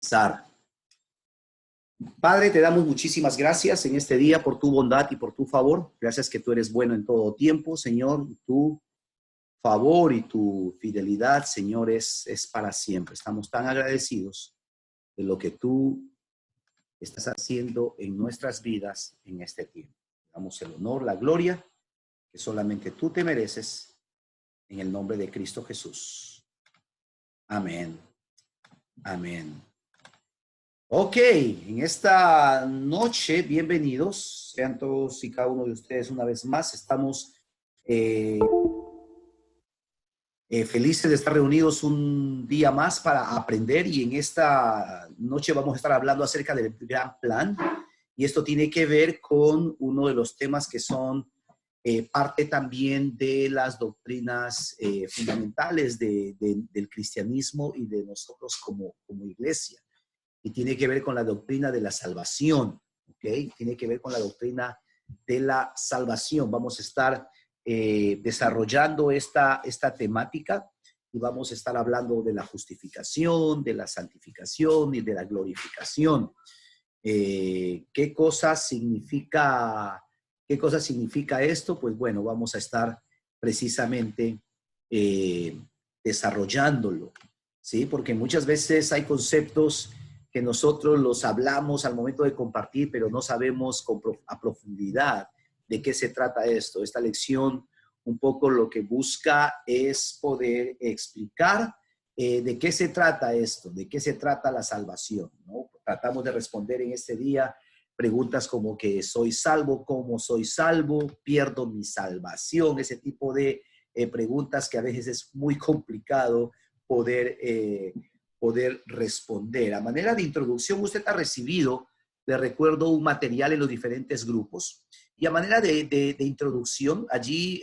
Sara. Padre, te damos muchísimas gracias en este día por tu bondad y por tu favor. Gracias que tú eres bueno en todo tiempo, Señor. Tu favor y tu fidelidad, Señor, es para siempre. Estamos tan agradecidos de lo que tú estás haciendo en nuestras vidas en este tiempo. Damos el honor, la gloria que solamente tú te mereces en el nombre de Cristo Jesús. Amén. Amén. Ok, en esta noche, bienvenidos sean todos y cada uno de ustedes una vez más. Estamos felices de estar reunidos un día más para aprender, y en esta noche vamos a estar hablando acerca del gran plan, y esto tiene que ver con uno de los temas que son parte también de las doctrinas fundamentales del cristianismo y de nosotros como iglesia. Y tiene que ver con la doctrina de la salvación, ¿ok? Tiene que ver con la doctrina de la salvación. Vamos a estar desarrollando esta temática, y vamos a estar hablando de la justificación, de la santificación y de la glorificación. ¿Qué cosa significa esto? Pues bueno, vamos a estar precisamente desarrollándolo, ¿sí? Porque muchas veces hay conceptos que nosotros los hablamos al momento de compartir, pero no sabemos a profundidad de qué se trata esto. Esta lección un poco lo que busca es poder explicar de qué se trata esto, de qué se trata la salvación, ¿no? Tratamos de responder en este día preguntas como que soy salvo, cómo soy salvo, pierdo mi salvación, ese tipo de preguntas que a veces es muy complicado poder responder. A manera de introducción, usted ha recibido, le recuerdo, un material en los diferentes grupos, y a manera de introducción, allí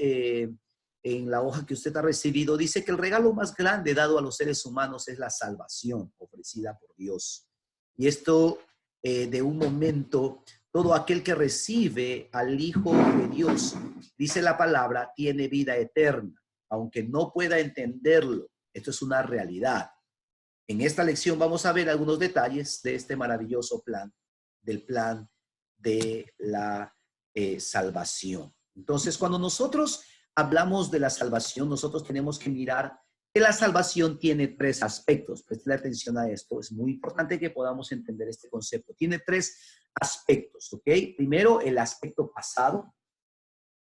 en la hoja que usted ha recibido, dice que el regalo más grande dado a los seres humanos es la salvación ofrecida por Dios. Y esto, de un momento, todo aquel que recibe al Hijo de Dios, dice la palabra, tiene vida eterna, aunque no pueda entenderlo. Esto es una realidad. En esta lección vamos a ver algunos detalles de este maravilloso plan, del plan de la salvación. Entonces, cuando nosotros hablamos de la salvación, nosotros tenemos que mirar que la salvación tiene tres aspectos. Presten atención a esto. Es muy importante que podamos entender este concepto. Tiene tres aspectos, ¿ok? Primero, el aspecto pasado,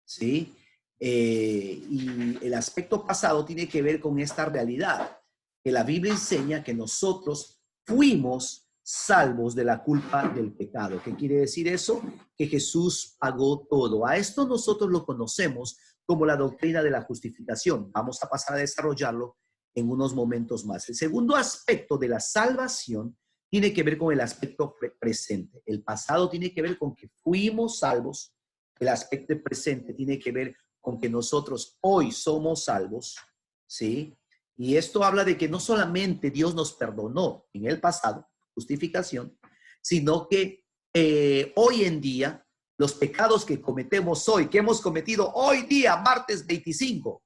¿sí? Y el aspecto pasado tiene que ver con esta realidad, que la Biblia enseña que nosotros fuimos salvos de la culpa del pecado. ¿Qué quiere decir eso? Que Jesús pagó todo. A esto nosotros lo conocemos como la doctrina de la justificación. Vamos a pasar a desarrollarlo en unos momentos más. El segundo aspecto de la salvación tiene que ver con el aspecto presente. El pasado tiene que ver con que fuimos salvos. El aspecto presente tiene que ver con que nosotros hoy somos salvos, ¿sí? Y esto habla de que no solamente Dios nos perdonó en el pasado, justificación, sino que hoy en día, los pecados que cometemos hoy, que hemos cometido hoy día, martes 25,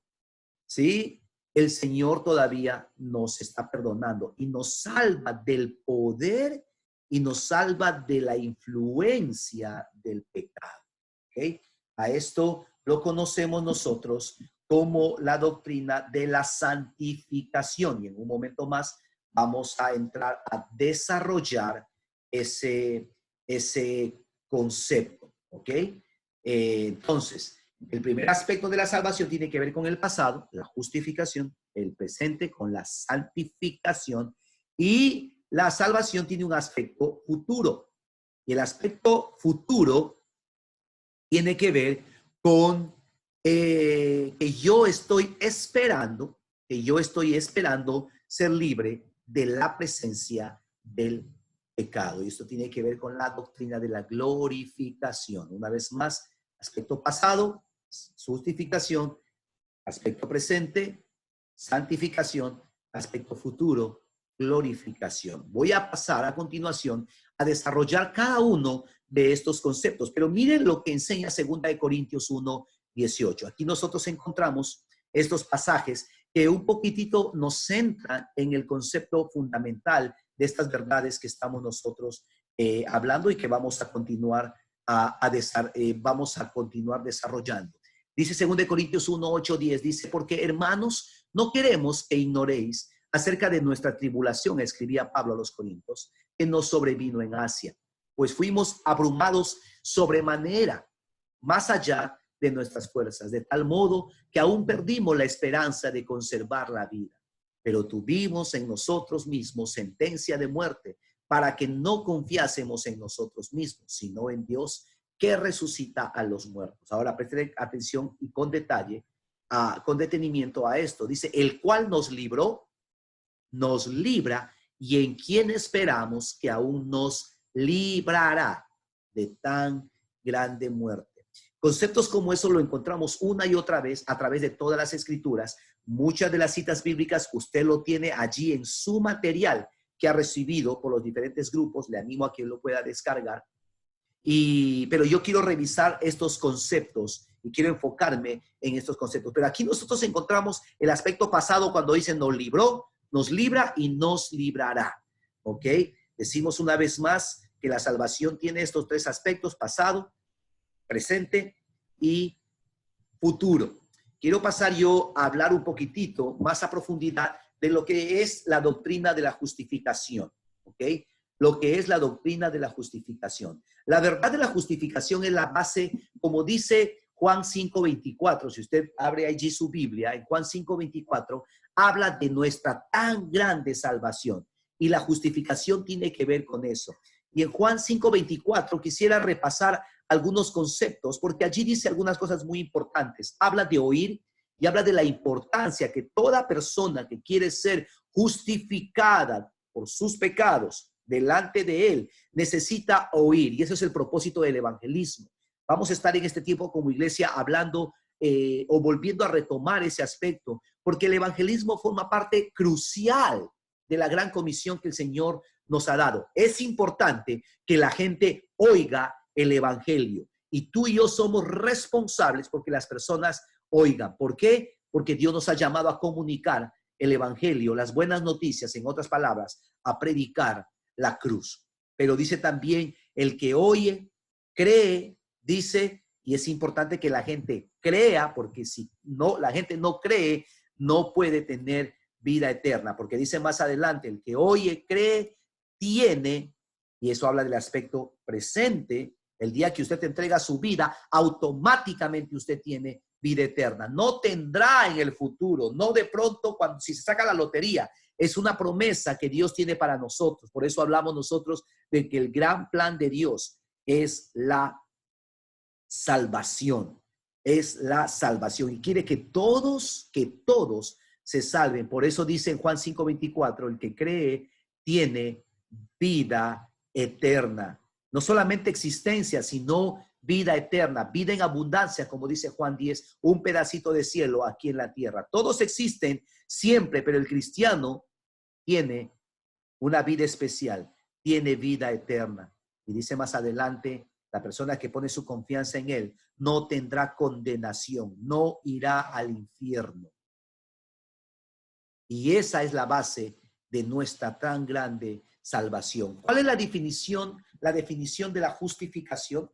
¿sí? El Señor todavía nos está perdonando y nos salva del poder y nos salva de la influencia del pecado, ¿ok? A esto lo conocemos nosotros como la doctrina de la santificación, y en un momento más vamos a entrar a desarrollar ese concepto, ¿ok? Entonces, el primer aspecto de la salvación tiene que ver con el pasado, la justificación, el presente con la santificación, y la salvación tiene un aspecto futuro. Y el aspecto futuro tiene que ver con que yo estoy esperando ser libre de la presencia del pecado. Y esto tiene que ver con la doctrina de la glorificación. Una vez más, aspecto pasado, justificación; aspecto presente, santificación; aspecto futuro, glorificación. Voy a pasar a continuación a desarrollar cada uno de estos conceptos, pero miren lo que enseña 2 Corintios 1:18. Aquí nosotros encontramos estos pasajes que un poquitito nos centran en el concepto fundamental de estas verdades que estamos nosotros hablando y que vamos a continuar vamos a continuar desarrollando. Dice 2 Corintios 1, 8, 10, dice, porque hermanos, no queremos que ignoréis acerca de nuestra tribulación, escribía Pablo a los Corintios, que nos sobrevino en Asia, pues fuimos abrumados sobremanera, más allá de nuestras fuerzas, de tal modo que aún perdimos la esperanza de conservar la vida. Pero tuvimos en nosotros mismos sentencia de muerte, para que no confiásemos en nosotros mismos, sino en Dios que resucita a los muertos. Ahora presten atención y con detalle, con detenimiento a esto. Dice, el cual nos libró, nos libra, y en quien esperamos que aún nos librará de tan grande muerte. Conceptos como eso lo encontramos una y otra vez a través de todas las escrituras. Muchas de las citas bíblicas usted lo tiene allí en su material que ha recibido por los diferentes grupos. Le animo a que lo pueda descargar. Pero yo quiero revisar estos conceptos y quiero enfocarme en estos conceptos. Pero aquí nosotros encontramos el aspecto pasado cuando dice nos libró, nos libra y nos librará. ¿Ok? Decimos una vez más que la salvación tiene estos tres aspectos: pasado, presente y futuro. Quiero pasar yo a hablar un poquitito más a profundidad de lo que es la doctrina de la justificación. ¿Ok? Lo que es la doctrina de la justificación. La verdad de la justificación es la base, como dice Juan 5:24. Si usted abre allí su Biblia, en Juan 5:24, habla de nuestra tan grande salvación. Y la justificación tiene que ver con eso. Y en Juan 5:24 quisiera repasar algunos conceptos, porque allí dice algunas cosas muy importantes. Habla de oír y habla de la importancia que toda persona que quiere ser justificada por sus pecados delante de él necesita oír. Y ese es el propósito del evangelismo. Vamos a estar en este tiempo como iglesia hablando o volviendo a retomar ese aspecto, porque el evangelismo forma parte crucial de la gran comisión que el Señor nos ha dado. Es importante que la gente oiga el evangelio, y tú y yo somos responsables porque las personas oigan. ¿Por qué? Porque Dios nos ha llamado a comunicar el evangelio, las buenas noticias, en otras palabras, a predicar la cruz. Pero dice también, el que oye, cree, dice, y es importante que la gente crea, porque si no, la gente no cree, no puede tener vida eterna, porque dice más adelante, el que oye, cree, tiene, y eso habla del aspecto presente. El día que usted entrega su vida, automáticamente usted tiene vida eterna. No tendrá en el futuro, no de pronto cuando si se saca la lotería. Es una promesa que Dios tiene para nosotros. Por eso hablamos nosotros de que el gran plan de Dios es la salvación. Es la salvación. Y quiere que todos se salven. Por eso dice en Juan 5:24, el que cree tiene vida eterna. No solamente existencia, sino vida eterna, vida en abundancia, como dice Juan 10, un pedacito de cielo aquí en la tierra. Todos existen siempre, pero el cristiano tiene una vida especial, tiene vida eterna. Y dice más adelante, la persona que pone su confianza en él no tendrá condenación, no irá al infierno. Y esa es la base de nuestra tan grande salvación. ¿Cuál es la definición? La definición de la justificación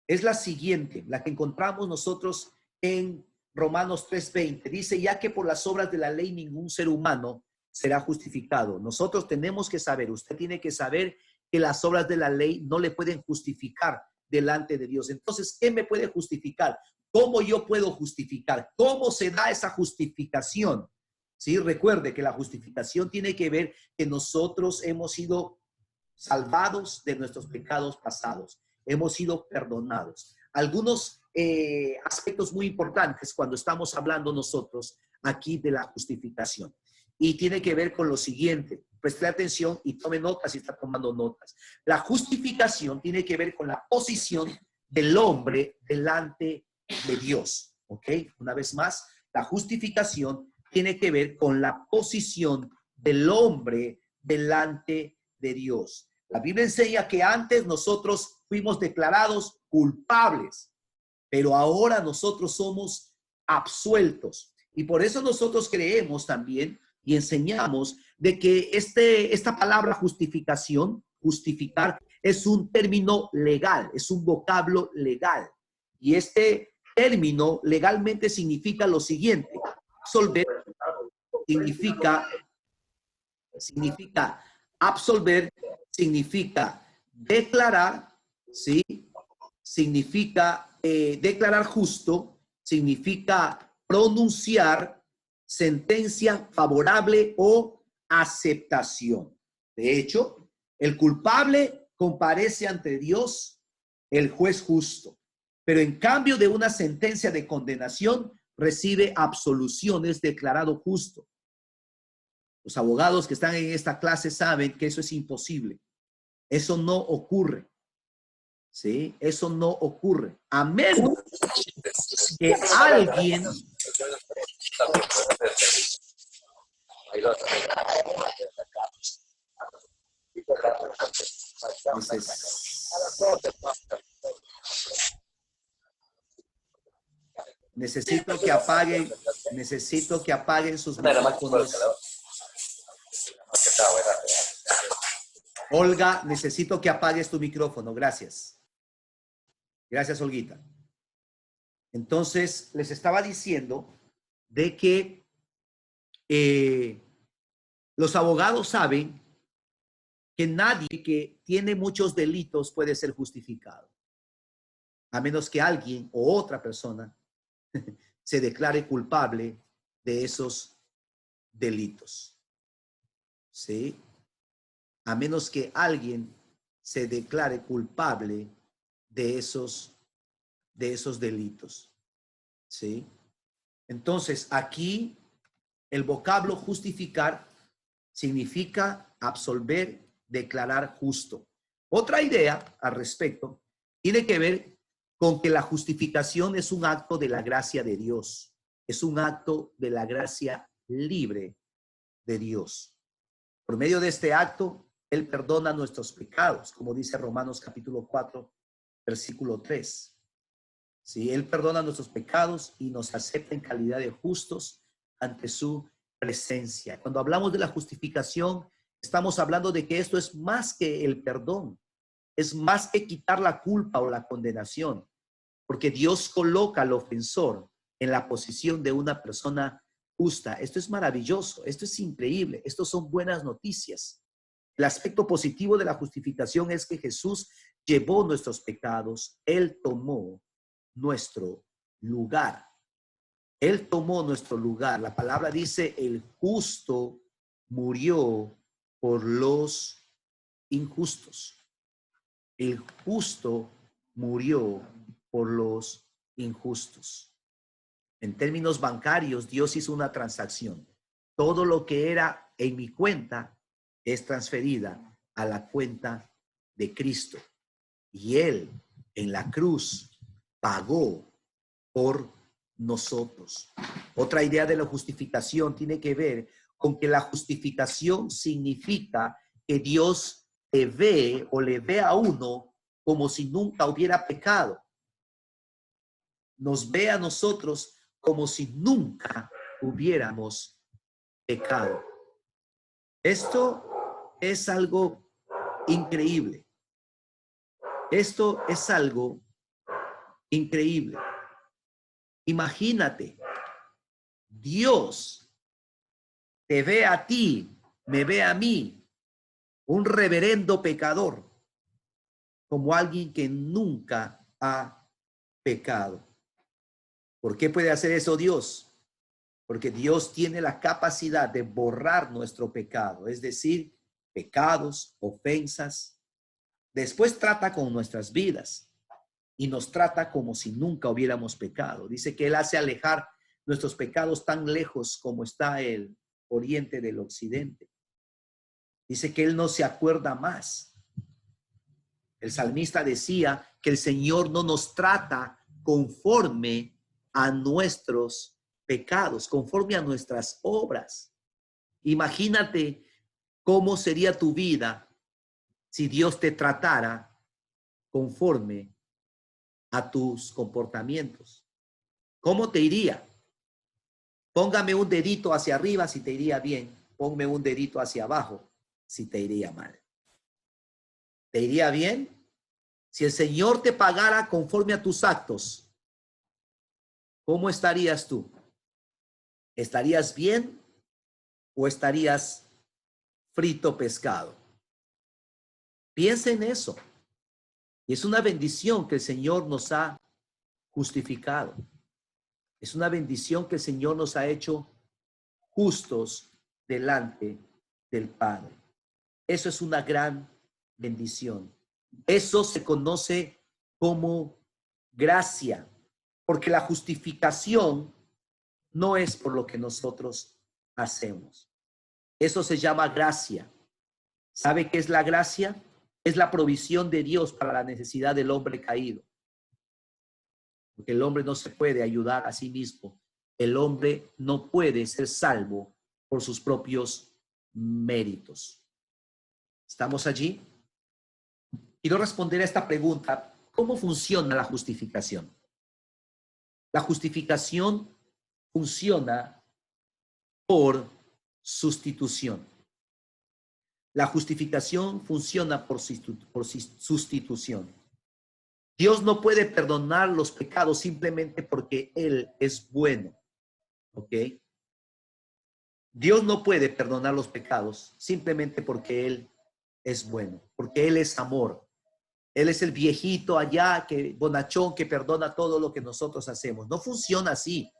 es la siguiente, la que encontramos nosotros en Romanos 3:20. Dice, ya que por las obras de la ley ningún ser humano será justificado. Nosotros tenemos que saber, usted tiene que saber que las obras de la ley no le pueden justificar delante de Dios. Entonces, ¿qué me puede justificar? ¿Cómo yo puedo justificar? ¿Cómo se da esa justificación? Sí, recuerde que la justificación tiene que ver que nosotros hemos sido salvados de nuestros pecados pasados, hemos sido perdonados. Algunos aspectos muy importantes cuando estamos hablando nosotros aquí de la justificación, y tiene que ver con lo siguiente. Preste atención y tome notas si está tomando notas. La justificación tiene que ver con la posición del hombre delante de Dios. ¿Ok? Una vez más, la justificación tiene que ver con la posición del hombre delante de Dios. La Biblia enseña que antes nosotros fuimos declarados culpables, pero ahora nosotros somos absueltos. Y por eso nosotros creemos también, y enseñamos de que esta palabra justificación, justificar, es un término legal, es un vocablo legal. Y este término legalmente significa lo siguiente: absolver significa absolver, significa declarar, ¿sí? Significa declarar justo, significa pronunciar sentencia favorable o aceptación. De hecho, el culpable comparece ante Dios, el juez justo, pero en cambio de una sentencia de condenación, recibe absolución, es declarado justo. Los abogados que están en esta clase saben que eso es imposible. Eso no ocurre. ¿Sí? Eso no ocurre. A menos que alguien necesito que apaguen sus micrófonos. Olga, necesito que apagues tu micrófono. Gracias. Gracias, Olguita. Entonces, les estaba diciendo de que los abogados saben que nadie que tiene muchos delitos puede ser justificado, a menos que alguien o otra persona se declare culpable de esos delitos. ¿Sí? A menos que alguien se declare culpable de esos delitos. ¿Sí? Entonces, aquí el vocablo justificar significa absolver, declarar justo. Otra idea al respecto tiene que ver con que la justificación es un acto de la gracia de Dios. Es un acto de la gracia libre de Dios. Por medio de este acto, Él perdona nuestros pecados, como dice Romanos capítulo 4, versículo 3. Sí, Él perdona nuestros pecados y nos acepta en calidad de justos ante su presencia. Cuando hablamos de la justificación, estamos hablando de que esto es más que el perdón, es más que quitar la culpa o la condenación, porque Dios coloca al ofensor en la posición de una persona justa. Esto es maravilloso, esto es increíble, esto son buenas noticias. El aspecto positivo de la justificación es que Jesús llevó nuestros pecados, Él tomó nuestro lugar. Él tomó nuestro lugar. La palabra dice, el justo murió por los injustos. El justo murió por los injustos. En términos bancarios, Dios hizo una transacción. Todo lo que era en mi cuenta es transferida a la cuenta de Cristo. Y Él en la cruz pagó por nosotros. Otra idea de la justificación tiene que ver con que la justificación significa que Dios te ve o le ve a uno como si nunca hubiera pecado. Nos ve a nosotros como si nunca hubiéramos pecado. Esto es algo increíble. Esto es algo increíble. Imagínate, Dios te ve a ti, me ve a mí, un reverendo pecador, como alguien que nunca ha pecado. ¿Por qué puede hacer eso Dios? Porque Dios tiene la capacidad de borrar nuestro pecado, es decir, pecados, ofensas. Después trata con nuestras vidas y nos trata como si nunca hubiéramos pecado. Dice que Él hace alejar nuestros pecados tan lejos como está el oriente del occidente. Dice que Él no se acuerda más. El salmista decía que el Señor no nos trata conforme a nuestros pecados, conforme a nuestras obras. Imagínate cómo sería tu vida si Dios te tratara conforme a tus comportamientos. ¿Cómo te iría? Póngame un dedito hacia arriba si te iría bien. ponme un dedito hacia abajo si te iría mal. ¿Te iría bien? Si el Señor te pagara conforme a tus actos, ¿cómo estarías tú? ¿Estarías bien o estarías frito pescado? Piensa en eso. Y es una bendición que el Señor nos ha justificado. Es una bendición que el Señor nos ha hecho justos delante del Padre. Eso es una gran bendición. Eso se conoce como gracia, porque la justificación no es por lo que nosotros hacemos. Eso se llama gracia. ¿Sabe qué es la gracia? Es la provisión de Dios para la necesidad del hombre caído. Porque el hombre no se puede ayudar a sí mismo. El hombre no puede ser salvo por sus propios méritos. ¿Estamos allí? Quiero responder a esta pregunta. ¿Cómo funciona la justificación? La justificación funciona por sustitución. La justificación funciona por sustitución. Dios no puede perdonar los pecados simplemente porque Él es bueno. ¿Ok? Dios no puede perdonar los pecados simplemente porque Él es bueno, porque Él es amor. Él es el viejito allá, que bonachón, que perdona todo lo que nosotros hacemos. No funciona así.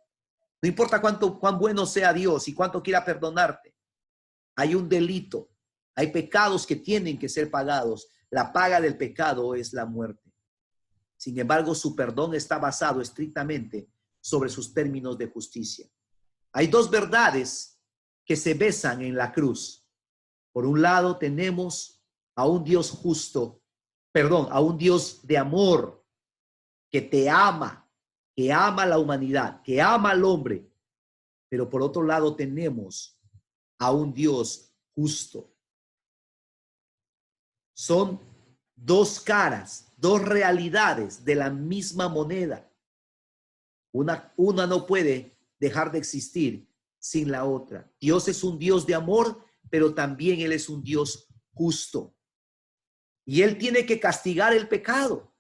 No importa cuán bueno sea Dios y cuánto quiera perdonarte. Hay un delito. Hay pecados que tienen que ser pagados. La paga del pecado es la muerte. Sin embargo, su perdón está basado estrictamente sobre sus términos de justicia. Hay dos verdades que se besan en la cruz. Por un lado, tenemos a un Dios justo, a un Dios de amor que te ama, que ama a la humanidad, que ama al hombre. Pero por otro lado, tenemos a un Dios justo. Son dos caras, dos realidades de la misma moneda. Una no puede dejar de existir sin la otra. Dios es un Dios de amor, pero también Él es un Dios justo. Y Él tiene que castigar el pecado.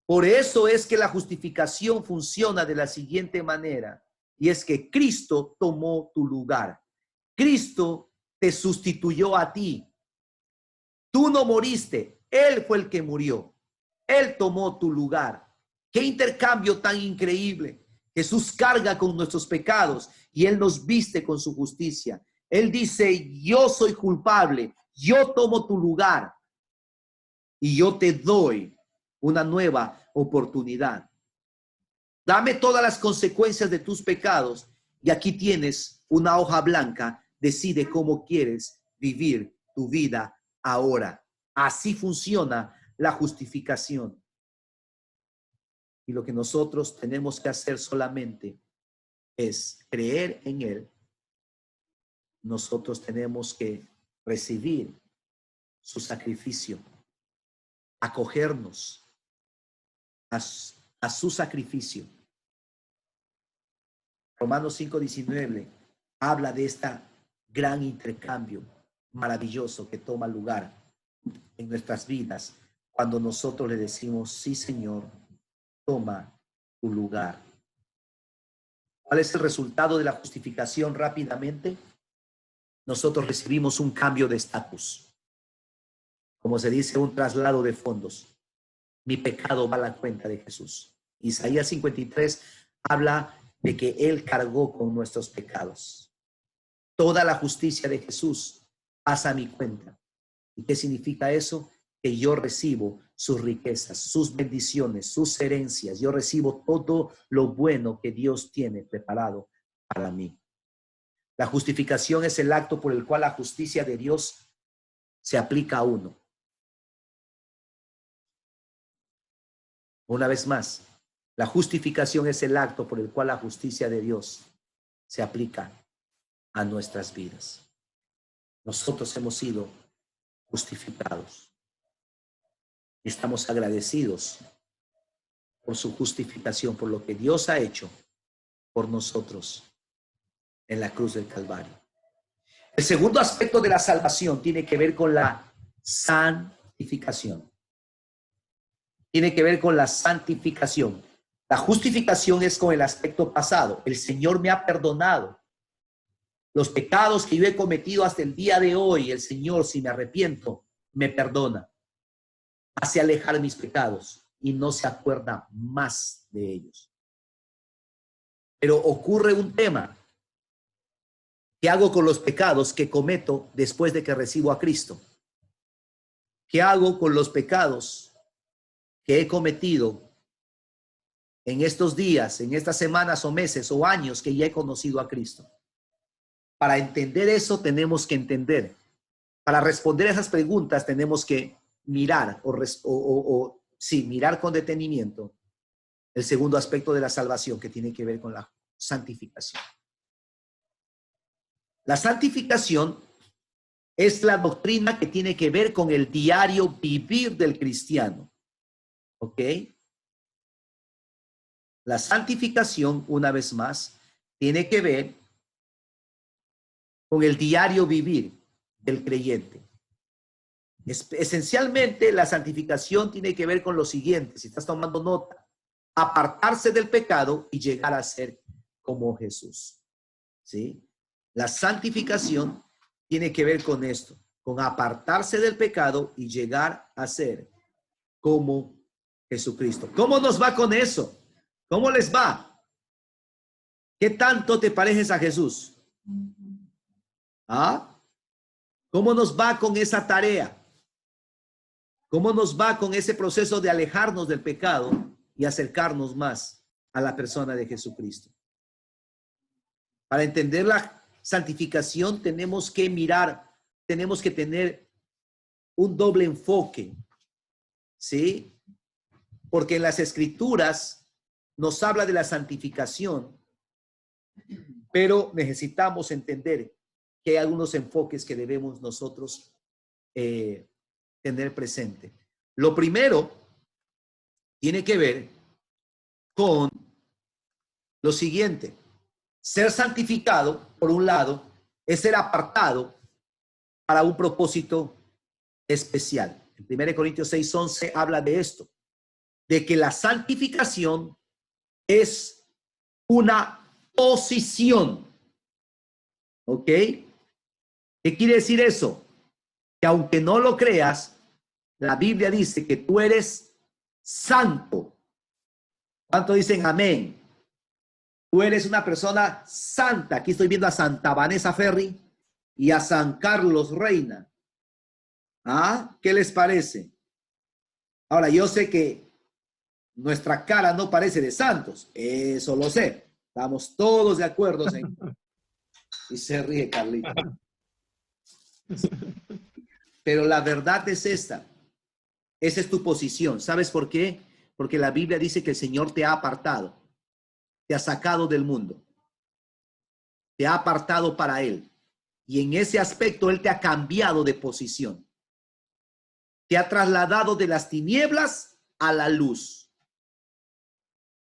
Por eso es que la justificación funciona de la siguiente manera. Y es que Cristo tomó tu lugar. Cristo te sustituyó a ti. Tú no moriste, Él fue el que murió. Él tomó tu lugar. Qué intercambio tan increíble. Jesús carga con nuestros pecados y Él nos viste con su justicia. Él dice, yo soy culpable, yo tomo tu lugar y yo te doy una nueva oportunidad. Dame todas las consecuencias de tus pecados y aquí tienes una hoja blanca. Decide cómo quieres vivir tu vida ahora. Así funciona la justificación. Y lo que nosotros tenemos que hacer solamente es creer en Él. Nosotros tenemos que recibir su sacrificio, acogernos a su sacrificio. Romanos 5:19 habla de este gran intercambio maravilloso que toma lugar en nuestras vidas cuando nosotros le decimos, sí, Señor, toma tu lugar. ¿Cuál es el resultado de la justificación rápidamente? Nosotros recibimos un cambio de estatus. Como se dice, un traslado de fondos. Mi pecado va a la cuenta de Jesús. Isaías 53 habla de que Él cargó con nuestros pecados. Toda la justicia de Jesús pasa a mi cuenta. ¿Y qué significa eso? Que yo recibo sus riquezas, sus bendiciones, sus herencias. Yo recibo todo lo bueno que Dios tiene preparado para mí. La justificación es el acto por el cual la justicia de Dios se aplica a uno. Una vez más, la justificación es el acto por el cual la justicia de Dios se aplica a nuestras vidas. Nosotros hemos sido justificados. Y estamos agradecidos por su justificación, por lo que Dios ha hecho por nosotros en la cruz del Calvario. El segundo aspecto de la salvación tiene que ver con la santificación. Tiene que ver con la santificación. La justificación es con el aspecto pasado. El Señor me ha perdonado. Los pecados que yo he cometido hasta el día de hoy, el Señor, si me arrepiento, me perdona. Hace alejar mis pecados y no se acuerda más de ellos. Pero ocurre un tema. ¿Qué hago con los pecados que cometo después de que recibo a Cristo? ¿Qué hago con los pecados que he cometido en estos días, en estas semanas o meses o años que ya he conocido a Cristo? Para entender eso tenemos que entender. Para responder a esas preguntas tenemos que mirar mirar con detenimiento el segundo aspecto de la salvación, que tiene que ver con la santificación. La santificación es la doctrina que tiene que ver con el diario vivir del cristiano. ¿Ok? La santificación, una vez más, tiene que ver con el diario vivir del creyente. Esencialmente, la santificación tiene que ver con lo siguiente, si estás tomando nota: apartarse del pecado y llegar a ser como Jesús. ¿Sí? La santificación tiene que ver con esto, con apartarse del pecado y llegar a ser como Jesucristo. ¿Cómo nos va con eso? ¿Cómo les va? ¿Qué tanto te pareces a Jesús? ¿Ah? ¿Cómo nos va con esa tarea? ¿Cómo nos va con ese proceso de alejarnos del pecado y acercarnos más a la persona de Jesucristo? Para entender la santificación tenemos que mirar, tenemos que tener un doble enfoque, ¿sí? Porque en las Escrituras nos habla de la santificación, pero necesitamos entender que hay algunos enfoques que debemos nosotros tener presente. Lo primero tiene que ver con lo siguiente: ser santificado, por un lado, es ser apartado para un propósito especial. En 1 Corintios 6:11 habla de esto, de que la santificación es una posición. ¿Ok? ¿Qué quiere decir eso? Que aunque no lo creas, la Biblia dice que tú eres santo. ¿Cuánto dicen amén? Tú eres una persona santa. Aquí estoy viendo a Santa Vanessa Ferry y a San Carlos Reina. ¿Ah? ¿Qué les parece? Ahora, yo sé que nuestra cara no parece de santos. Eso lo sé. Estamos todos de acuerdo en... Y se ríe Carlita. Pero la verdad es esta. Esa es tu posición. ¿Sabes por qué? Porque la Biblia dice que el Señor te ha apartado, te ha sacado del mundo, te ha apartado para Él. Y en ese aspecto Él te ha cambiado de posición. Te ha trasladado de las tinieblas a la luz.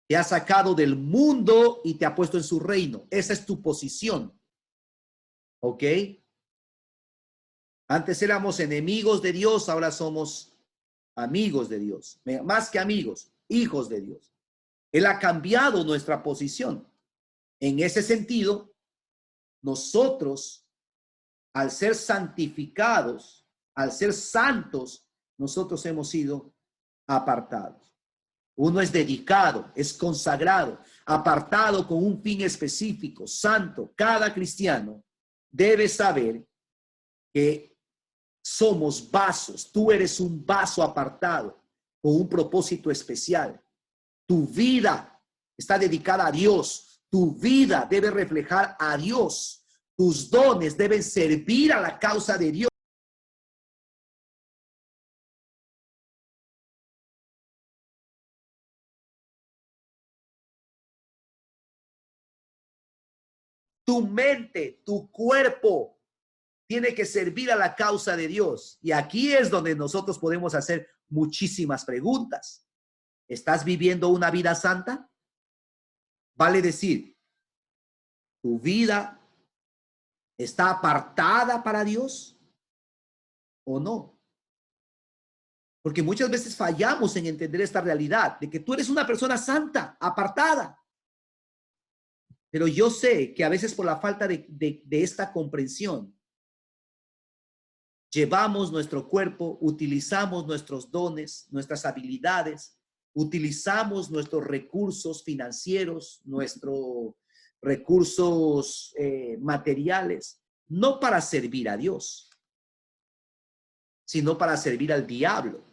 Te ha sacado del mundo y te ha puesto en su reino. Esa es tu posición. ¿Ok? Antes éramos enemigos de Dios, ahora somos amigos de Dios. Más que amigos, hijos de Dios. Él ha cambiado nuestra posición. En ese sentido, nosotros, al ser santificados, al ser santos, nosotros hemos sido apartados. Uno es dedicado, es consagrado, apartado con un fin específico, santo. Cada cristiano debe saber que somos vasos. Tú eres un vaso apartado con un propósito especial. Tu vida está dedicada a Dios. Tu vida debe reflejar a Dios. Tus dones deben servir a la causa de Dios. Tu mente, tu cuerpo tiene que servir a la causa de Dios. Y aquí es donde nosotros podemos hacer muchísimas preguntas. ¿Estás viviendo una vida santa? Vale decir, tu vida ¿Está apartada para Dios o no? Porque muchas veces fallamos en entender esta realidad de que tú eres una persona santa, apartada. Pero yo sé que a veces por la falta de esta comprensión, llevamos nuestro cuerpo, utilizamos nuestros dones, nuestras habilidades, utilizamos nuestros recursos financieros, nuestros recursos materiales, no para servir a Dios, sino para servir al diablo,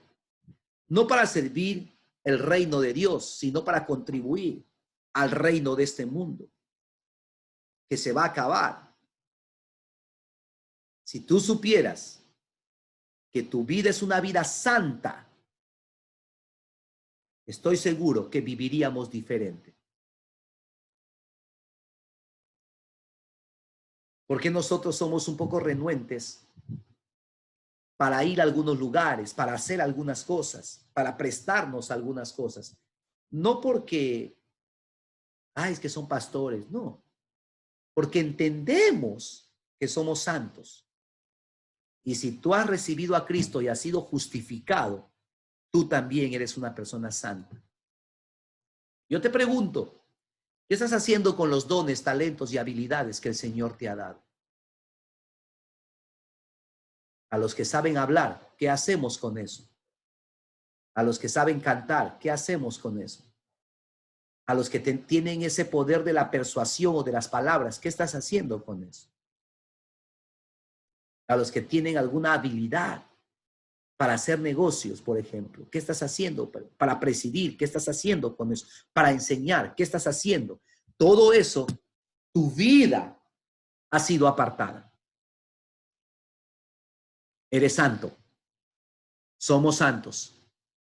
no para servir el reino de Dios, sino para contribuir al reino de este mundo, que se va a acabar. Si tú supieras que tu vida es una vida santa, estoy seguro que viviríamos diferente. Porque nosotros somos un poco renuentes para ir a algunos lugares, para hacer algunas cosas, para prestarnos algunas cosas. No porque, es que son pastores, no. Porque entendemos que somos santos. Y si tú has recibido a Cristo y has sido justificado, tú también eres una persona santa. Yo te pregunto, ¿qué estás haciendo con los dones, talentos y habilidades que el Señor te ha dado? A los que saben hablar, ¿qué hacemos con eso? A los que saben cantar, ¿qué hacemos con eso? A los que tienen ese poder de la persuasión o de las palabras, ¿qué estás haciendo con eso? A los que tienen alguna habilidad para hacer negocios, por ejemplo, ¿qué estás haciendo? Para presidir, ¿qué estás haciendo con eso? Para enseñar, ¿qué estás haciendo? Todo eso, tu vida ha sido apartada. Eres santo. Somos santos.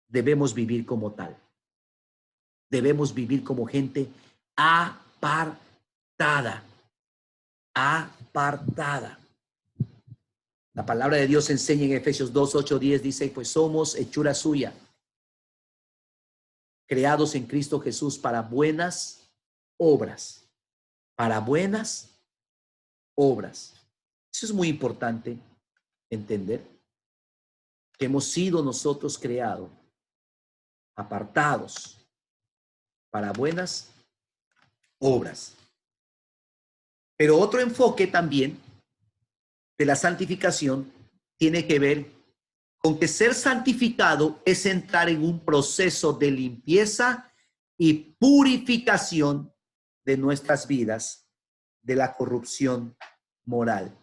Debemos vivir como tal. Debemos vivir como gente apartada. Apartada. La palabra de Dios enseña en Efesios 2, 8, 10, dice, pues somos hechura suya, creados en Cristo Jesús para buenas obras. Para buenas obras. Eso es muy importante entender, que hemos sido nosotros creados, apartados para buenas obras. Pero otro enfoque también de la santificación tiene que ver con que ser santificado es entrar en un proceso de limpieza y purificación de nuestras vidas de la corrupción moral.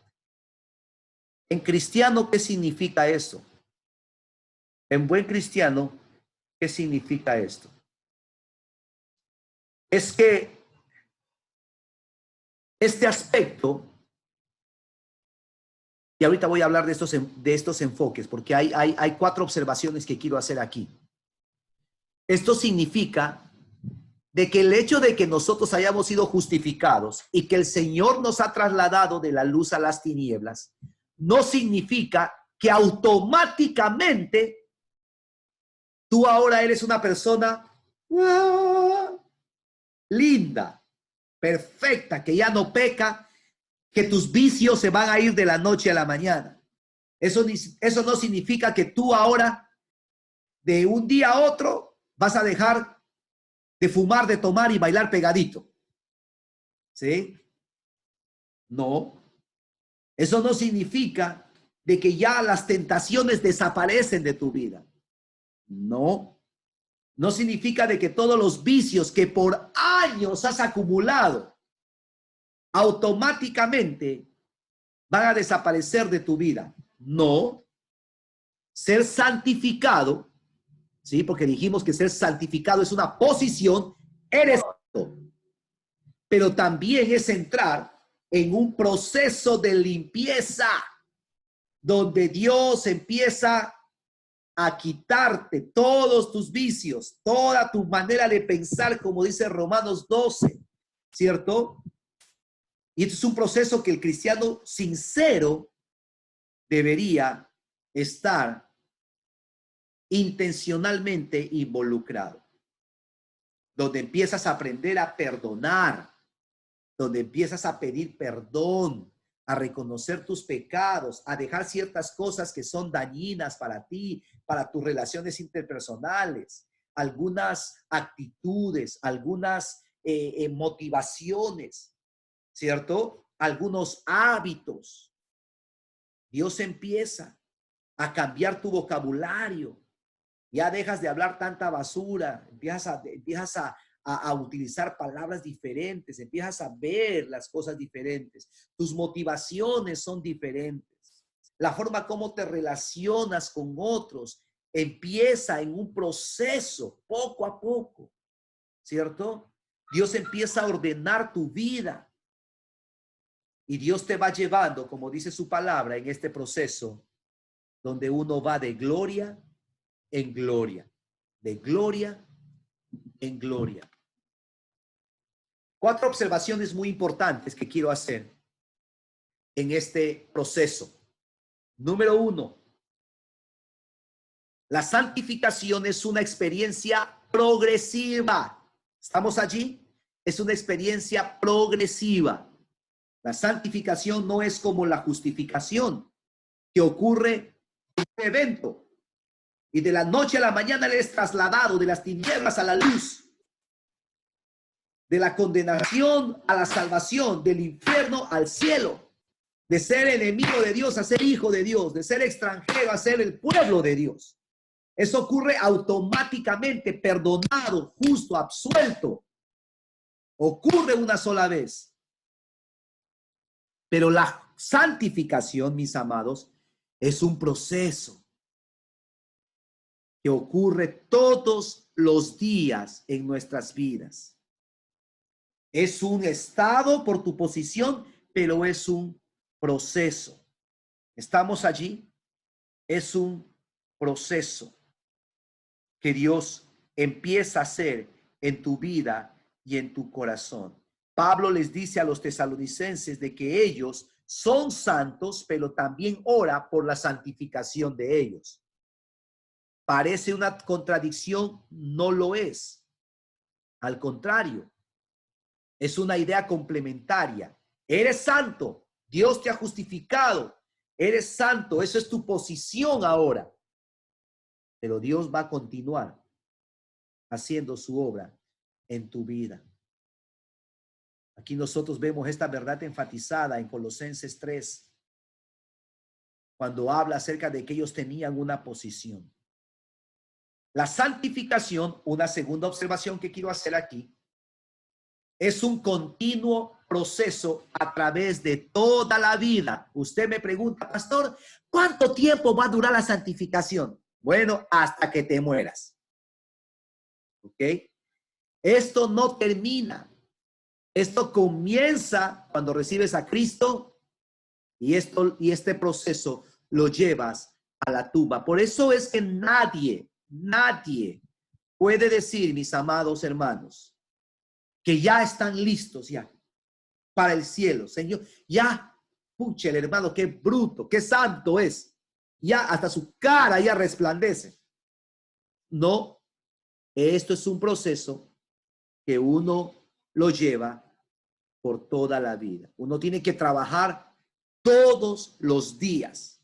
En cristiano, ¿qué significa eso? En buen cristiano, ¿qué significa esto? Es que este aspecto, y ahorita voy a hablar de estos enfoques, porque hay 4 observaciones que quiero hacer aquí. Esto significa de que el hecho de que nosotros hayamos sido justificados y que el Señor nos ha trasladado de la luz a las tinieblas, no significa que automáticamente tú ahora eres una persona linda, perfecta, que ya no peca, que tus vicios se van a ir de la noche a la mañana. Eso no significa que tú ahora, de un día a otro, vas a dejar de fumar, de tomar y bailar pegadito. ¿Sí? No. Eso no significa de que ya las tentaciones desaparecen de tu vida. No. No significa de que todos los vicios que por años has acumulado automáticamente van a desaparecer de tu vida. No. Ser santificado, ¿sí? Porque dijimos que ser santificado es una posición, eres santo. Pero también es entrar en un proceso de limpieza donde Dios empieza a quitarte todos tus vicios, toda tu manera de pensar, como dice Romanos 12, ¿cierto? Y esto es un proceso que el cristiano sincero debería estar intencionalmente involucrado, donde empiezas a aprender a perdonar, donde empiezas a pedir perdón, a reconocer tus pecados, a dejar ciertas cosas que son dañinas para ti, para tus relaciones interpersonales, algunas actitudes, algunas motivaciones, ¿cierto? Algunos hábitos. Dios empieza a cambiar tu vocabulario. Ya dejas de hablar tanta basura, empiezas a utilizar palabras diferentes, empiezas a ver las cosas diferentes. Tus motivaciones son diferentes. La forma como te relacionas con otros empieza en un proceso, poco a poco, ¿cierto? Dios empieza a ordenar tu vida y Dios te va llevando, como dice su palabra, en este proceso donde uno va de gloria en gloria, de gloria en gloria. 4 observaciones muy importantes que quiero hacer en este proceso. Número 1, la santificación es una experiencia progresiva. ¿Estamos allí? Es una experiencia progresiva. La santificación no es como la justificación, que ocurre en un evento y de la noche a la mañana eres trasladado de las tinieblas a la luz, de la condenación a la salvación, del infierno al cielo, de ser enemigo de Dios a ser hijo de Dios, de ser extranjero a ser el pueblo de Dios. Eso ocurre automáticamente, perdonado, justo, absuelto. Ocurre una sola vez. Pero la santificación, mis amados, es un proceso que ocurre todos los días en nuestras vidas. Es un estado por tu posición, pero es un proceso. ¿Estamos allí? Es un proceso que Dios empieza a hacer en tu vida y en tu corazón. Pablo les dice a los tesalonicenses de que ellos son santos, pero también ora por la santificación de ellos. Parece una contradicción, no lo es. Al contrario, es una idea complementaria. Eres santo, Dios te ha justificado, eres santo, eso es tu posición ahora. Pero Dios va a continuar haciendo su obra en tu vida. Aquí nosotros vemos esta verdad enfatizada en Colosenses 3, cuando habla acerca de que ellos tenían una posición. La santificación, una segunda observación que quiero hacer aquí, es un continuo proceso a través de toda la vida. Usted me pregunta, pastor, ¿cuánto tiempo va a durar la santificación? Bueno, hasta que te mueras. ¿Ok? Esto no termina. Esto comienza cuando recibes a Cristo y este proceso lo llevas a la tumba. Por eso es que nadie puede decir, mis amados hermanos, que ya están listos ya para el cielo. Señor, ya, pucha, el hermano, qué bruto, qué santo es. Ya hasta su cara ya resplandece. No, esto es un proceso que uno lo lleva por toda la vida. Uno tiene que trabajar todos los días.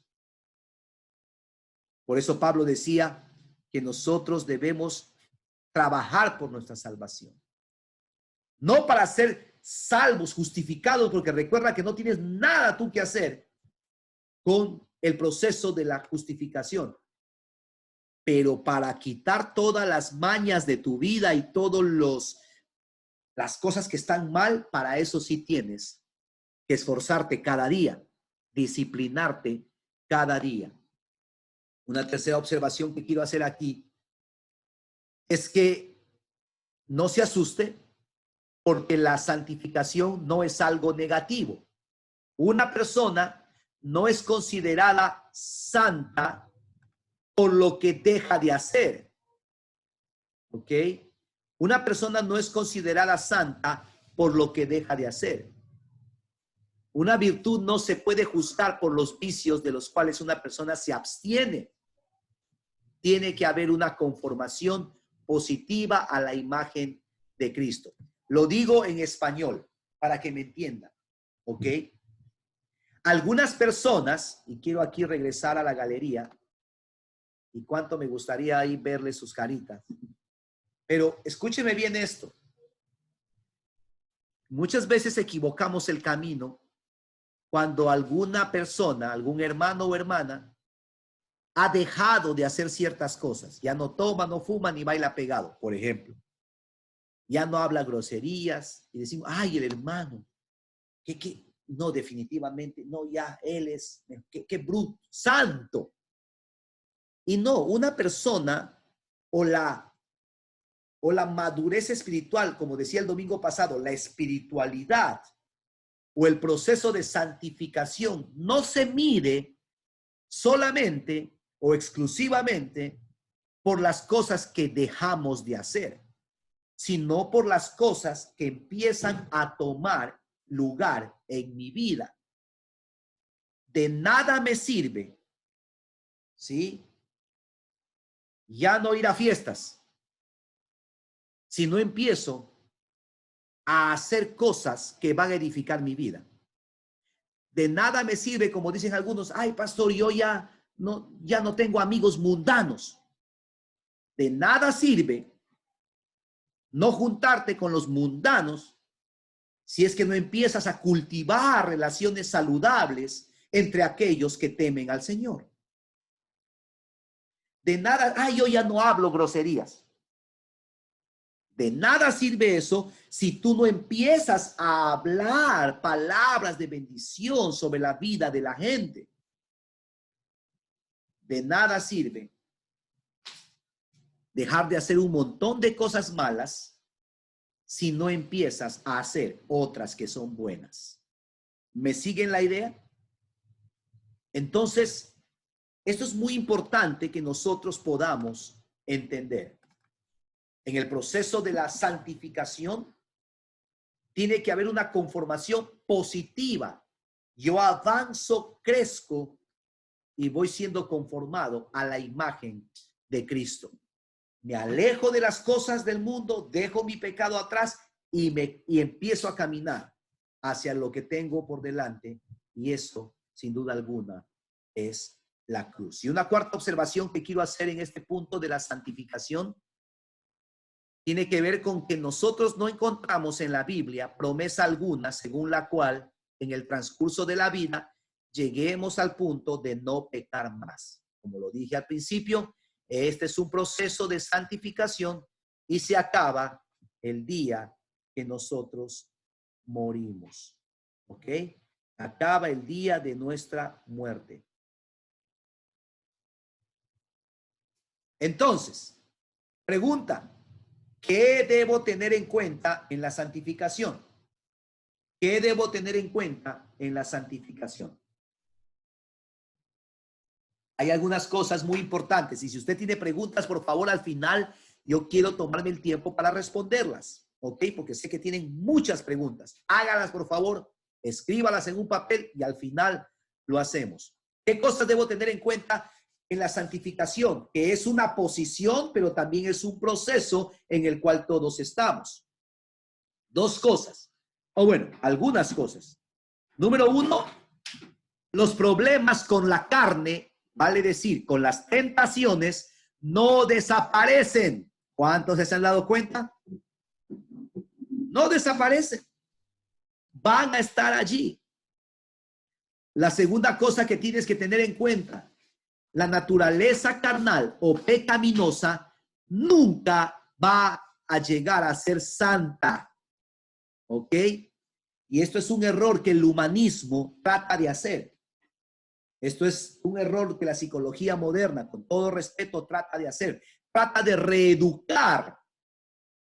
Por eso Pablo decía que nosotros debemos trabajar por nuestra salvación. No para ser salvos, justificados, porque recuerda que no tienes nada tú que hacer con el proceso de la justificación, pero para quitar todas las mañas de tu vida y todas las cosas que están mal, para eso sí tienes que esforzarte cada día, disciplinarte cada día. Una tercera observación que quiero hacer aquí es que no se asuste, porque la santificación no es algo negativo. Una persona no es considerada santa por lo que deja de hacer. ¿Ok? Una persona no es considerada santa por lo que deja de hacer. Una virtud no se puede juzgar por los vicios de los cuales una persona se abstiene. Tiene que haber una conformación positiva a la imagen de Cristo. Lo digo en español para que me entiendan, ¿ok? Algunas personas, y quiero aquí regresar a la galería, y cuánto me gustaría ahí verle sus caritas, pero escúcheme bien esto. Muchas veces equivocamos el camino cuando alguna persona, algún hermano o hermana, ha dejado de hacer ciertas cosas. Ya no toma, no fuma, ni baila pegado, por ejemplo. Ya no habla groserías y decimos, ay, el hermano, que no, definitivamente, no, ya, él es, que bruto, santo. Y no, una persona o la madurez espiritual, como decía el domingo pasado, la espiritualidad o el proceso de santificación no se mide solamente o exclusivamente por las cosas que dejamos de hacer, sino por las cosas que empiezan a tomar lugar en mi vida. De nada me sirve, ¿sí? Ya no ir a fiestas si no empiezo a hacer cosas que van a edificar mi vida. De nada me sirve, como dicen algunos, ay, pastor, yo ya no tengo amigos mundanos. De nada sirve no juntarte con los mundanos si es que no empiezas a cultivar relaciones saludables entre aquellos que temen al Señor. De nada, ay, yo ya no hablo groserías. De nada sirve eso si tú no empiezas a hablar palabras de bendición sobre la vida de la gente. De nada sirve dejar de hacer un montón de cosas malas si no empiezas a hacer otras que son buenas. ¿Me siguen la idea? Entonces, esto es muy importante que nosotros podamos entender. En el proceso de la santificación, tiene que haber una conformación positiva. Yo avanzo, crezco y voy siendo conformado a la imagen de Cristo. Me alejo de las cosas del mundo, dejo mi pecado atrás y empiezo a caminar hacia lo que tengo por delante. Y esto, sin duda alguna, es la cruz. Y una cuarta observación que quiero hacer en este punto de la santificación tiene que ver con que nosotros no encontramos en la Biblia promesa alguna según la cual en el transcurso de la vida lleguemos al punto de no pecar más. Como lo dije al principio, este es un proceso de santificación y se acaba el día que nosotros morimos. ¿Ok? Acaba el día de nuestra muerte. Entonces, pregunta. ¿Qué debo tener en cuenta en la santificación? ¿Qué debo tener en cuenta en la santificación? Hay algunas cosas muy importantes y si usted tiene preguntas, por favor, al final yo quiero tomarme el tiempo para responderlas, ¿ok? Porque sé que tienen muchas preguntas. Hágalas, por favor, escríbalas en un papel y al final lo hacemos. ¿Qué cosas debo tener en cuenta en la santificación? Que es una posición, pero también es un proceso en el cual todos estamos. Dos cosas, o bueno, algunas cosas. Número uno, los problemas con la carne, vale decir, con las tentaciones, no desaparecen. ¿Cuántos se han dado cuenta? No desaparecen. Van a estar allí. La segunda cosa que tienes que tener en cuenta, la naturaleza carnal o pecaminosa nunca va a llegar a ser santa. ¿Ok? Y esto es un error que el humanismo trata de hacer. Esto es un error que la psicología moderna, con todo respeto, trata de hacer. Trata de reeducar,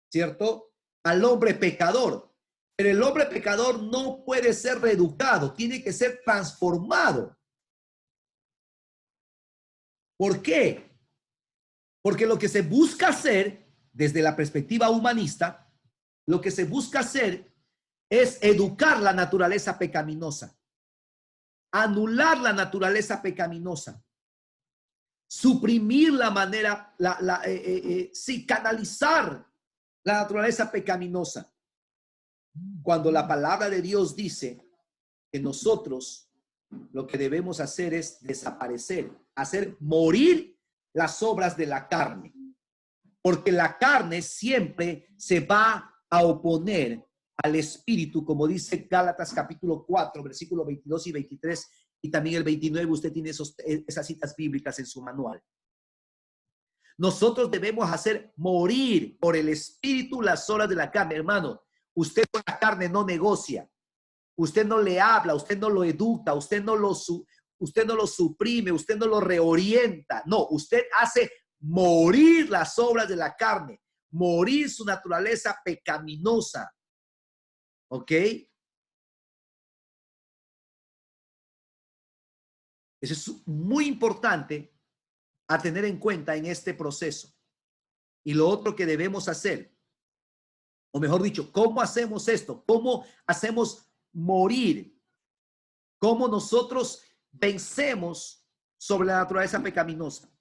¿cierto?, al hombre pecador. Pero el hombre pecador no puede ser reeducado, tiene que ser transformado. ¿Por qué? Porque lo que se busca hacer, desde la perspectiva humanista, lo que se busca hacer es educar la naturaleza pecaminosa, anular la naturaleza pecaminosa, suprimir la manera, sí, canalizar la naturaleza pecaminosa. Cuando la palabra de Dios dice que nosotros lo que debemos hacer es desaparecer, hacer morir las obras de la carne, porque la carne siempre se va a oponer al espíritu, como dice Gálatas capítulo 4, versículos 22 y 23, y también el 29, usted tiene esas citas bíblicas en su manual. Nosotros debemos hacer morir por el espíritu las obras de la carne, hermano. Usted con la carne no negocia, usted no le habla, usted no lo educa, usted no lo suprime, usted no lo reorienta. No, usted hace morir las obras de la carne, morir su naturaleza pecaminosa. ¿Ok? Eso es muy importante a tener en cuenta en este proceso. Y lo otro que debemos hacer, o mejor dicho, ¿cómo hacemos esto? ¿Cómo hacemos morir? ¿Cómo nosotros vencemos sobre la naturaleza pecaminosa?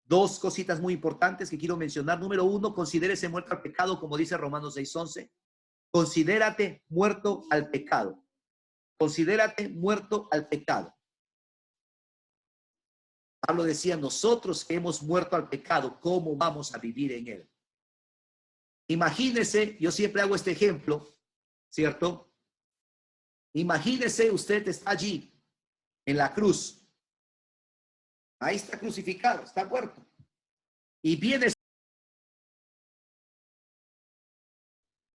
Dos cositas muy importantes que quiero mencionar. Número uno, considérese muerto al pecado, como dice Romanos 6:11. Considérate muerto al pecado. Considérate muerto al pecado. Pablo decía, nosotros que hemos muerto al pecado, ¿cómo vamos a vivir en él? Imagínese, yo siempre hago este ejemplo, ¿cierto? Imagínese, usted está allí, en la cruz. Ahí está crucificado, está muerto. Y viene.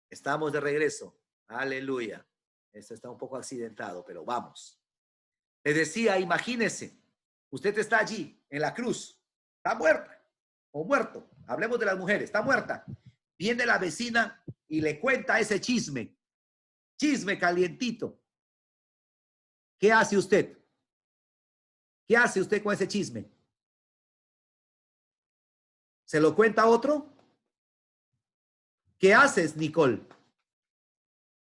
Estamos de regreso. Aleluya. Esto está un poco accidentado, pero vamos. Les decía, imagínese, usted está allí, en la cruz, está muerta o muerto. Hablemos de las mujeres, está muerta. Viene la vecina y le cuenta ese chisme calientito. ¿Qué hace usted? ¿Qué hace usted con ese chisme? ¿Se lo cuenta a otro? ¿Qué haces, Nicole?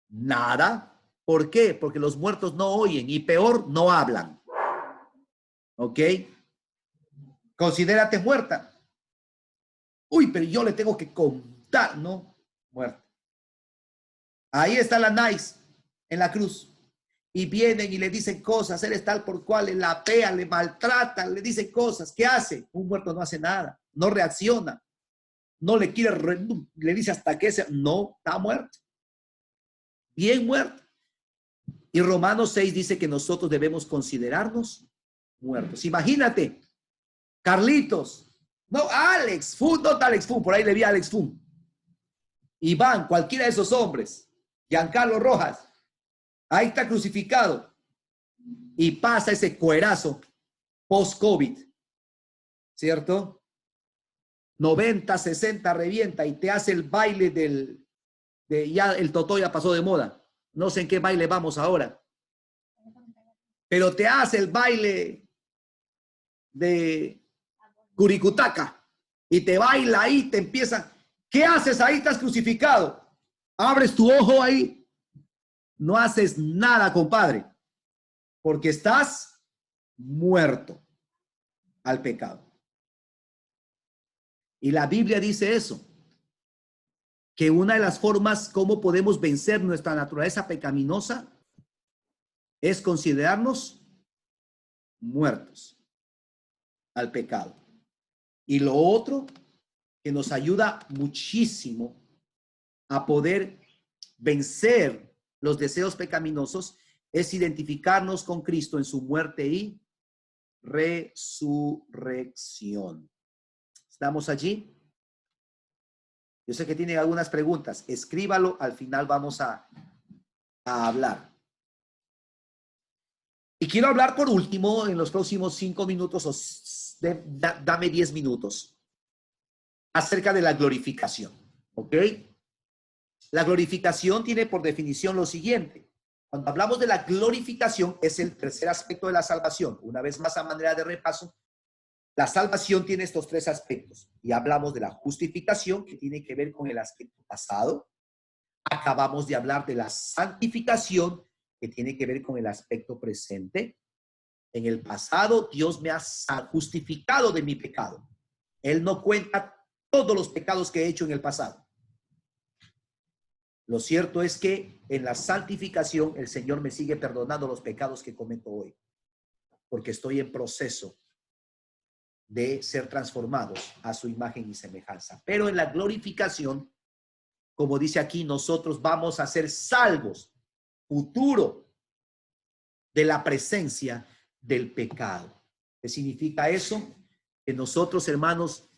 Nada. ¿Por qué? Porque los muertos no oyen y peor, no hablan. ¿Ok? Considérate muerta. Uy, pero yo le tengo que contar, ¿no? Muerta. Ahí está la Nice en la cruz. Y vienen y le dicen cosas, eres tal por cual, le lapean, le maltratan, le dicen cosas. ¿Qué hace? Un muerto no hace nada, no reacciona, no le quiere, le dice hasta que sea, no, está muerto. Bien muerto. Y Romanos 6 dice que nosotros debemos considerarnos muertos. Imagínate, Carlitos, no, Alex Fu, no Alex Fu, por ahí le vi a Alex Fu. Iván, cualquiera de esos hombres, Giancarlo Rojas, ahí está crucificado y pasa ese cuerazo post-COVID, ¿cierto? 90, 60 revienta y te hace el baile ya el totó ya pasó de moda. No sé en qué baile vamos ahora. Pero te hace el baile de Curicutaca y te baila ahí, te empieza. ¿Qué haces ahí? Estás crucificado. Abres tu ojo ahí. No haces nada, compadre, porque estás muerto al pecado. Y la Biblia dice eso, que una de las formas como podemos vencer nuestra naturaleza pecaminosa es considerarnos muertos al pecado. Y lo otro que nos ayuda muchísimo a poder vencer los deseos pecaminosos es identificarnos con Cristo en su muerte y resurrección. ¿Estamos allí? Yo sé que tienen algunas preguntas. Escríbalo, al final vamos a hablar. Y quiero hablar por último, en los próximos 5 minutos, dame 10 minutos, acerca de la glorificación. ¿Ok? La glorificación tiene por definición lo siguiente. Cuando hablamos de la glorificación, es el tercer aspecto de la salvación. Una vez más, a manera de repaso, la salvación tiene estos 3 aspectos. Y hablamos de la justificación, que tiene que ver con el aspecto pasado. Acabamos de hablar de la santificación, que tiene que ver con el aspecto presente. En el pasado, Dios me ha justificado de mi pecado. Él no cuenta todos los pecados que he hecho en el pasado. Lo cierto es que en la santificación el Señor me sigue perdonando los pecados que cometo hoy. porque estoy en proceso de ser transformados a su imagen y semejanza. Pero en la glorificación, como dice aquí, nosotros vamos a ser salvos, futuro, de la presencia del pecado. ¿Qué significa eso? Que nosotros, hermanos,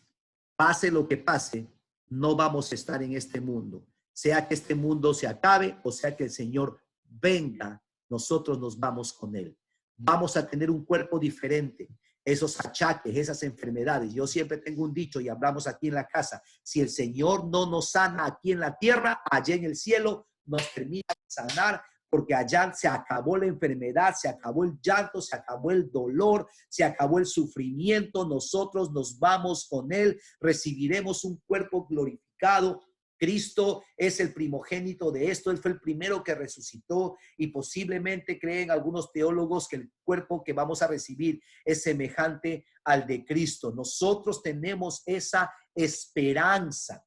pase lo que pase, no vamos a estar en este mundo. Sea que este mundo se acabe o sea que el Señor venga, nosotros nos vamos con Él. Vamos a tener un cuerpo diferente. Esos achaques, esas enfermedades. Yo siempre tengo un dicho y hablamos aquí en la casa. Si el Señor no nos sana aquí en la tierra, allá en el cielo nos termina de sanar, porque allá se acabó la enfermedad, se acabó el llanto, se acabó el dolor, se acabó el sufrimiento. Nosotros nos vamos con Él, recibiremos un cuerpo glorificado. Cristo es el primogénito de esto, Él fue el primero que resucitó y posiblemente creen algunos teólogos que el cuerpo que vamos a recibir es semejante al de Cristo. Nosotros tenemos esa esperanza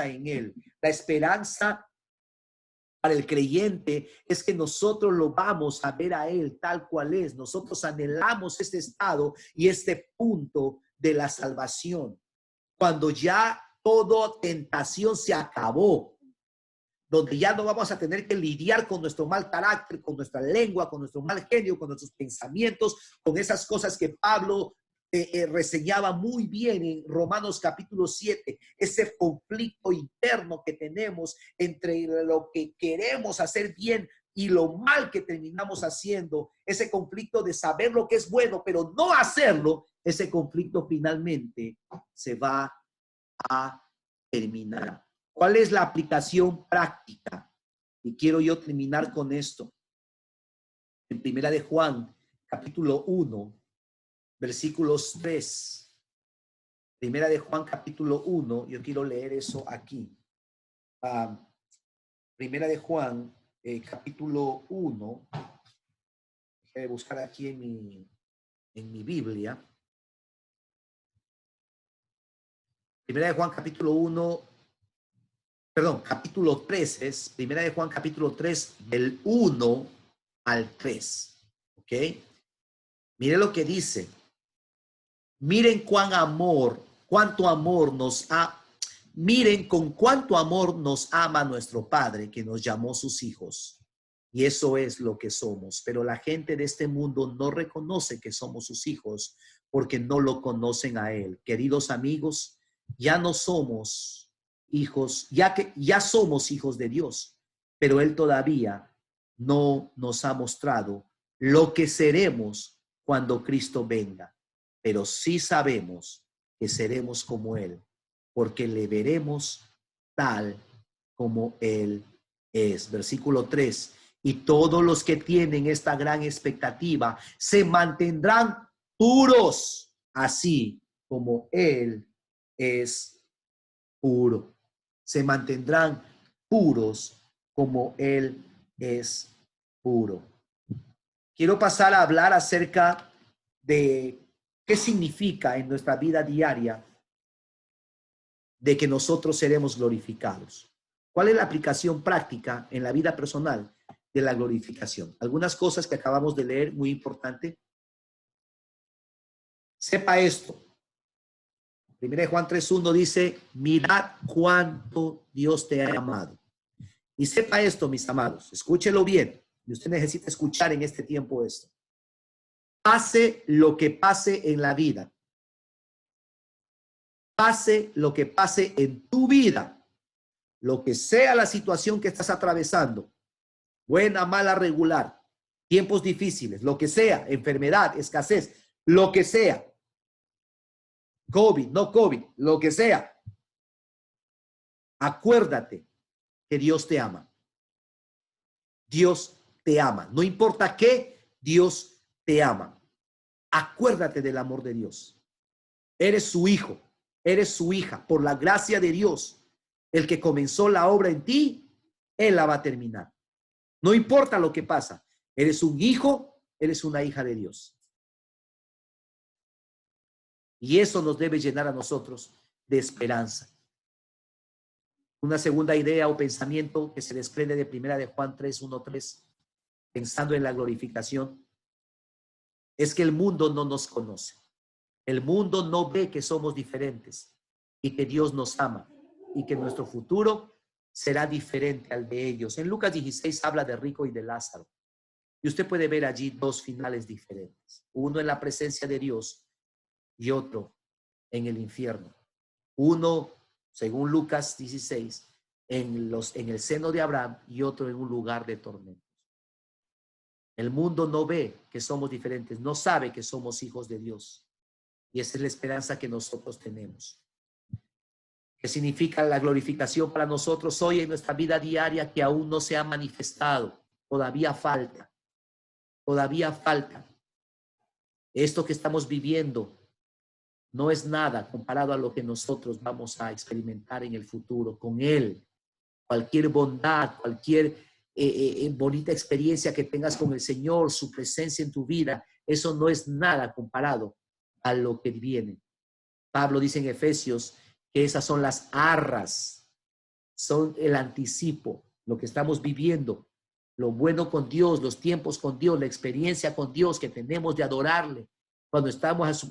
en Él. La esperanza para el creyente es que nosotros lo vamos a ver a Él tal cual es. Nosotros anhelamos este estado y este punto de la salvación. Cuando ya toda tentación se acabó, donde ya no vamos a tener que lidiar con nuestro mal carácter, con nuestra lengua, con nuestro mal genio, con nuestros pensamientos, con esas cosas que Pablo reseñaba muy bien en Romanos capítulo 7, ese conflicto interno que tenemos entre lo que queremos hacer bien y lo mal que terminamos haciendo, ese conflicto de saber lo que es bueno, pero no hacerlo, ese conflicto finalmente se va a terminar. ¿Cuál es la aplicación práctica? Y quiero yo terminar con esto. En Primera de Juan, capítulo 1, versículos 3. Primera de Juan, capítulo 1, yo quiero leer eso aquí. Primera de Juan, capítulo 1. Voy a buscar aquí en mi Biblia. Primera de Juan, capítulo 1, perdón, capítulo 3 es Primera de Juan, capítulo 3, del 1 al 3. ¿Ok? Mire lo que dice. Miren cuánto amor nos ha, miren con cuánto amor nos ama nuestro Padre, que nos llamó sus hijos. Y eso es lo que somos. Pero la gente de este mundo no reconoce que somos sus hijos porque no lo conocen a Él. Queridos amigos, ya no somos hijos, ya somos hijos de Dios, pero Él todavía no nos ha mostrado lo que seremos cuando Cristo venga. Pero sí sabemos que seremos como Él, porque le veremos tal como Él es. Versículo 3. Y todos los que tienen esta gran expectativa se mantendrán puros, así como Él es puro. Se mantendrán puros como Él es puro. Quiero pasar a hablar acerca de qué significa en nuestra vida diaria de que nosotros seremos glorificados. ¿Cuál es la aplicación práctica en la vida personal de la glorificación? Algunas cosas que acabamos de leer, muy importante. Sepa esto. Primera de Juan 3:1 dice, mirad cuánto Dios te ha amado. Y sepa esto, mis amados, escúchelo bien. Y usted necesita escuchar en este tiempo esto. Pase lo que pase en la vida. Pase lo que pase en tu vida. Lo que sea la situación que estás atravesando. Buena, mala, regular. Tiempos difíciles. Lo que sea. Enfermedad, escasez. Lo que sea. COVID, no COVID. Lo que sea. Acuérdate que Dios te ama. Dios te ama. No importa qué, Dios te ama. Acuérdate del amor de Dios. Eres su hijo, eres su hija. Por la gracia de Dios, el que comenzó la obra en ti, Él la va a terminar. No importa lo que pasa. Eres un hijo, eres una hija de Dios. Y eso nos debe llenar a nosotros de esperanza. Una segunda idea o pensamiento que se desprende de Primera de Juan 3:1-3, pensando en la glorificación. es que el mundo no nos conoce. El mundo no ve que somos diferentes y que Dios nos ama y que nuestro futuro será diferente al de ellos. En Lucas 16 habla de rico y de Lázaro. Y usted puede ver allí dos finales diferentes. Uno en la presencia de Dios y otro en el infierno. Uno, según Lucas 16, en el seno de Abraham y otro en un lugar de tormentos. El mundo no ve que somos diferentes, no sabe que somos hijos de Dios. Y esa es la esperanza que nosotros tenemos. ¿Qué significa la glorificación para nosotros hoy en nuestra vida diaria que aún no se ha manifestado? Todavía falta. Todavía falta. Esto que estamos viviendo no es nada comparado a lo que nosotros vamos a experimentar en el futuro con Él. Cualquier bondad, cualquier bonita experiencia que tengas con el Señor, su presencia en tu vida, eso no es nada comparado a lo que viene. Pablo dice en Efesios que esas son las arras, son el anticipo, lo que estamos viviendo, lo bueno con Dios, los tiempos con Dios, la experiencia con Dios que tenemos de adorarle. Cuando estamos en su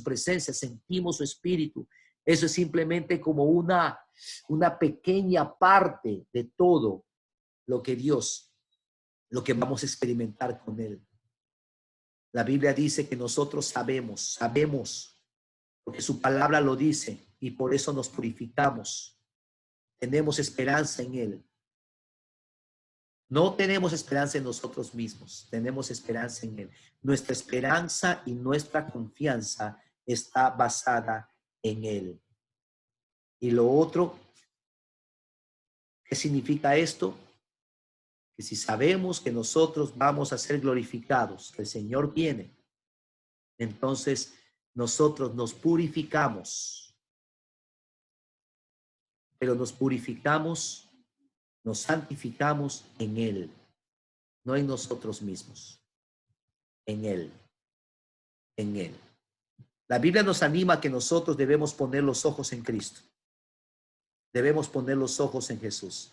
presencia, sentimos su espíritu. Eso es simplemente como una pequeña parte de todo lo que lo que vamos a experimentar con Él. La Biblia dice que nosotros sabemos, porque su palabra lo dice y por eso nos purificamos. Tenemos esperanza en Él. No tenemos esperanza en nosotros mismos, tenemos esperanza en Él. Nuestra esperanza y nuestra confianza está basada en Él. Y lo otro, ¿qué significa esto? Que si sabemos que nosotros vamos a ser glorificados, que el Señor viene, entonces nosotros nos purificamos. Pero nos purificamos, nos santificamos en Él, no en nosotros mismos, en Él, en Él. La Biblia nos anima a que nosotros debemos poner los ojos en Cristo. Debemos poner los ojos en Jesús.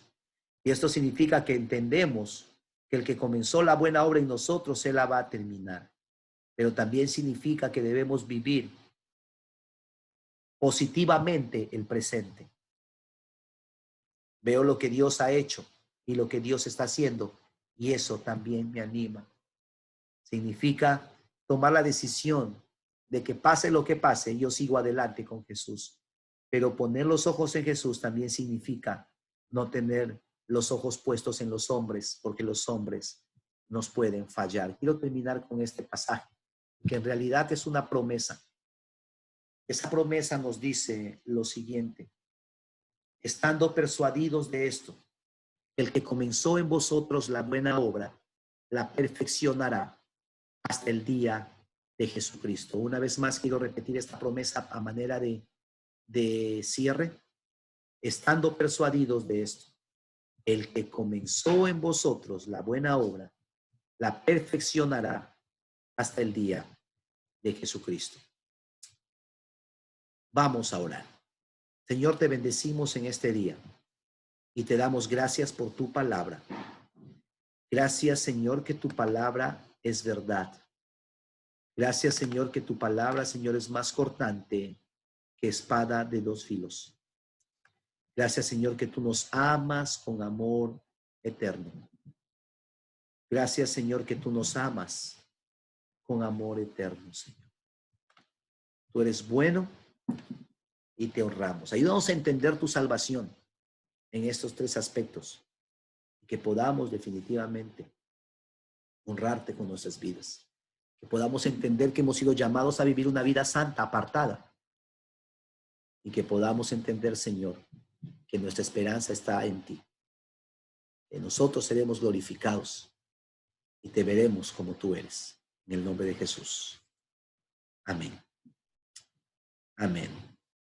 Y esto significa que entendemos que el que comenzó la buena obra en nosotros, Él la va a terminar. Pero también significa que debemos vivir positivamente el presente. Veo lo que Dios ha hecho y lo que Dios está haciendo, y eso también me anima. Significa tomar la decisión de que pase lo que pase, yo sigo adelante con Jesús. Pero poner los ojos en Jesús también significa no tener los ojos puestos en los hombres, porque los hombres nos pueden fallar. Quiero terminar con este pasaje, que en realidad es una promesa. Esa promesa nos dice lo siguiente: estando persuadidos de esto, el que comenzó en vosotros la buena obra, la perfeccionará hasta el día de Jesucristo. Una vez más quiero repetir esta promesa a manera de cierre. Estando persuadidos de esto, el que comenzó en vosotros la buena obra, la perfeccionará hasta el día de Jesucristo. Vamos a orar. Señor, te bendecimos en este día y te damos gracias por tu palabra. Gracias, Señor, que tu palabra es verdad. Gracias, Señor, que tu palabra, Señor, es más cortante que espada de dos filos. Gracias, Señor, que tú nos amas con amor eterno. Gracias, Señor, que tú nos amas con amor eterno, Señor. Tú eres bueno y te honramos. Ayúdanos a entender tu salvación en estos tres aspectos y que podamos definitivamente honrarte con nuestras vidas. Que podamos entender que hemos sido llamados a vivir una vida santa, apartada. Y que podamos entender, Señor, que nuestra esperanza está en ti. Que nosotros seremos glorificados y te veremos como tú eres. En el nombre de Jesús. Amén. Amén.